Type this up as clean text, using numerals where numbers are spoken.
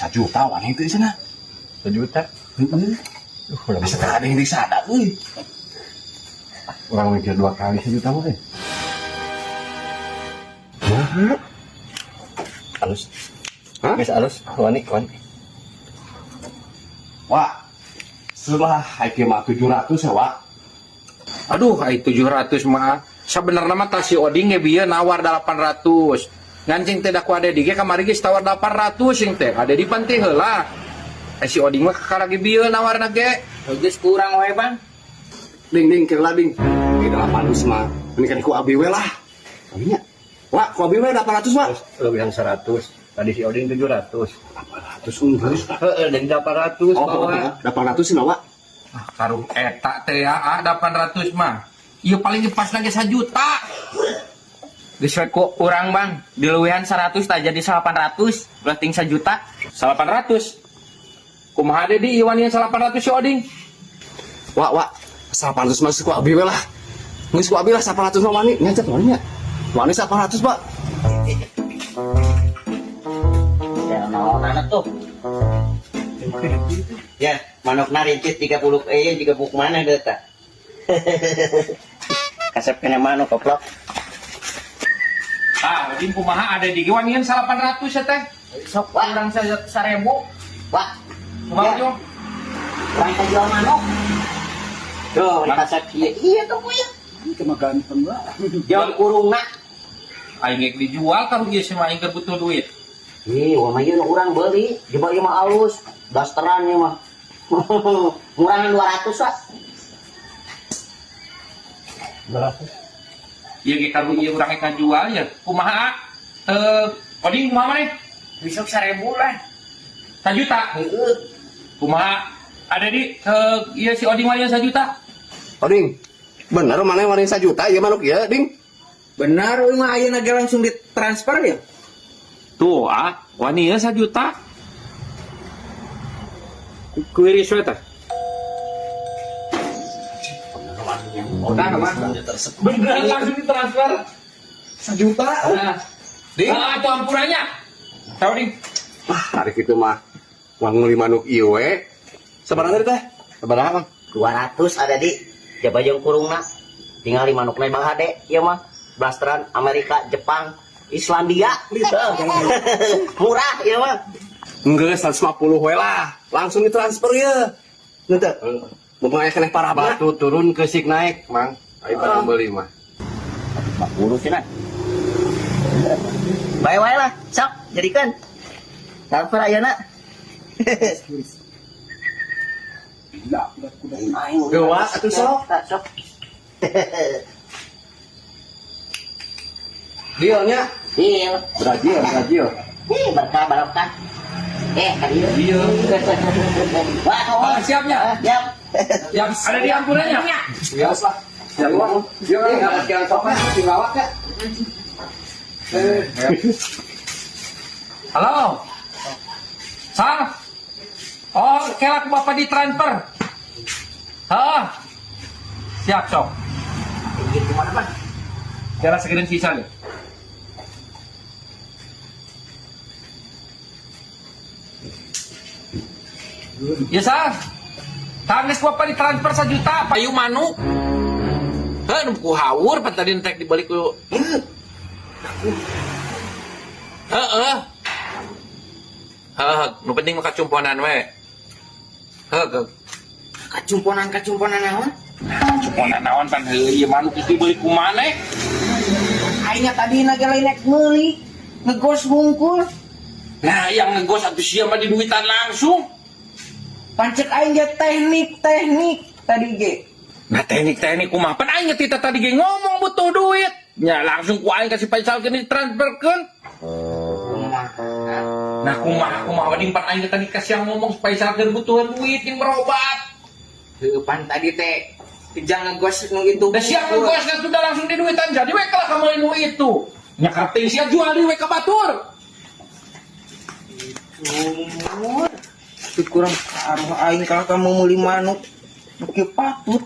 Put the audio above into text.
1 juta wanita itu sana. 1 juta. Masa tak ada yang disada euy. Orang mikir 2 kali 1 juta mah. Halus. Hah? Geus halus, wani. Wah. Setelah haike mah 700 ya, Wak. Aduh, ai 700 mah. Sabenerna mah tas si Oding ge bieu nawar 800. Ngancing teh da ku ade di ge kamari geus tawar 800 sing teh. Ade di panti heula. Si Oding mah kakara ge bieu nawarna ge. Geus kurang wae, Bang. Ding kira ding. Di 800 mah. Ini kan ku abi we lah. Kalinya. Wak, ku abi we 800, Wak. Lebihan 100. Tadi si Odin 700. 800 unggul. Heeh, dan 800 Oh, 800 sih, Wak. Ah, karuh eta teh ya 800 mah. Ieu paling pas lagi 1 juta. Geus we ku urang, Bang. Di leuwehan 100 tak jadi 800, berarti 1 juta. 800. Kumaha deh di iwan yang 800 si Oding? Wak. 800 mah ku abi we lah. Geus ku abi lah 800 mah wani. Nyacet wani nya. Wani 800, Pak. Ya, naon tuh. Ya, manuk narincit 30 juga buk mana deta. Kasep kena manuk koplok. Ah, Oding kumaha ada di iwan yang 800 ya teh? Sok urang 1000. Wah, Kumaha ya. yo? Urang teh jual manuk. Tuh, kasep iya tuh ya. Ini mah ganteng banget. Jual kurungna. Aing ge dijual karuh ieu mah aing keur butuh duit. Wah mah ieu urang beli, coba ieu mah alus, dasteran ieu mah. Ngurangan 200 lah. 200. Ieu ge karuh ieu urang ge jual ya. Kumaha? Oding kumaha maneh? Besok 1000 lah. 1 juta. Heeh. Kumaha? Ada di ieu si Oding mah 1 juta. Oding. Bener mana wani 1 juta ieu manuk ieu, Ding? Benar, mah ayeuna ge langsung ditransfer ya. Tuh, wani ieu 1 juta. Kuiris we teh. Nah, mah. Beneran langsung ditransfer. 1 juta. Nah, Ding. itu ampurannya. Tahu Ding? Hari itu mah uang meuli manuk ieu we. Sabaraha teh? Sabaraha, Bang? 200 ada di coba jeung kurungna. Tinggal di manukna Bang Hade, ieu mah. Blasteran Amerika, Jepang, Islandia. Murah ieu mah. Enggeus 150 we lah. Langsung ditransfer ieu. Nanti. Mumpung aya keneh parah banget. Batu turun ke sik naik, Mang. Ayo pada beli mah. 40 cenah. Bae-bae lah, sok jadikan. Transfer ayeuna. Yo, Wak, atuh sok. Sok. Dealnya. Deal. Brazil. Berkah barokah. Kadieu. Iya. Wah, Bang, siapnya? Siap. Yang ada di ampurannya. Bias lah. Ya, Bang. Dia enggak sekian sopan tinggalak ya. Halo. Sang. Oh, kelak Bapak ditransfer. Siap, sok. Gitu mana, Bang? Kira sekian sisa nih. Ya, Sang. Tangis Bapak ditransfer 1 juta. Payu manuk. Nu hawur pan tadi entek dibalik ku. Nu penting mah kacumponan we. Kacumponan naon? Cumponan naon pan ieu manuk itu dibalik ku maneh. Aingnya tadi lagi nek meuli, ngegos hungkul. Nah, yang ngegos atuh sia mah diduitan langsung. Pancet aing ge teknik tadi ge. Nah, teknik kumaha pan aing tita tadi ge ngomong butuh duit. Nya langsung ku aing kasih Faisal ke ditransferkeun. Nah, kumaha wading pan aing tadi kasih yang ngomong Faisal keur butuh duit yang berobat. Heuh pan tadi teh kejang ngegos nu itu. Da siap ngegos kan sudah langsung diduitan jadi we kalah kamu nu itu. Nya kating sia jual di we ka batur. Kurang aruh aing kalau kamu meuli manuk. Oke patut.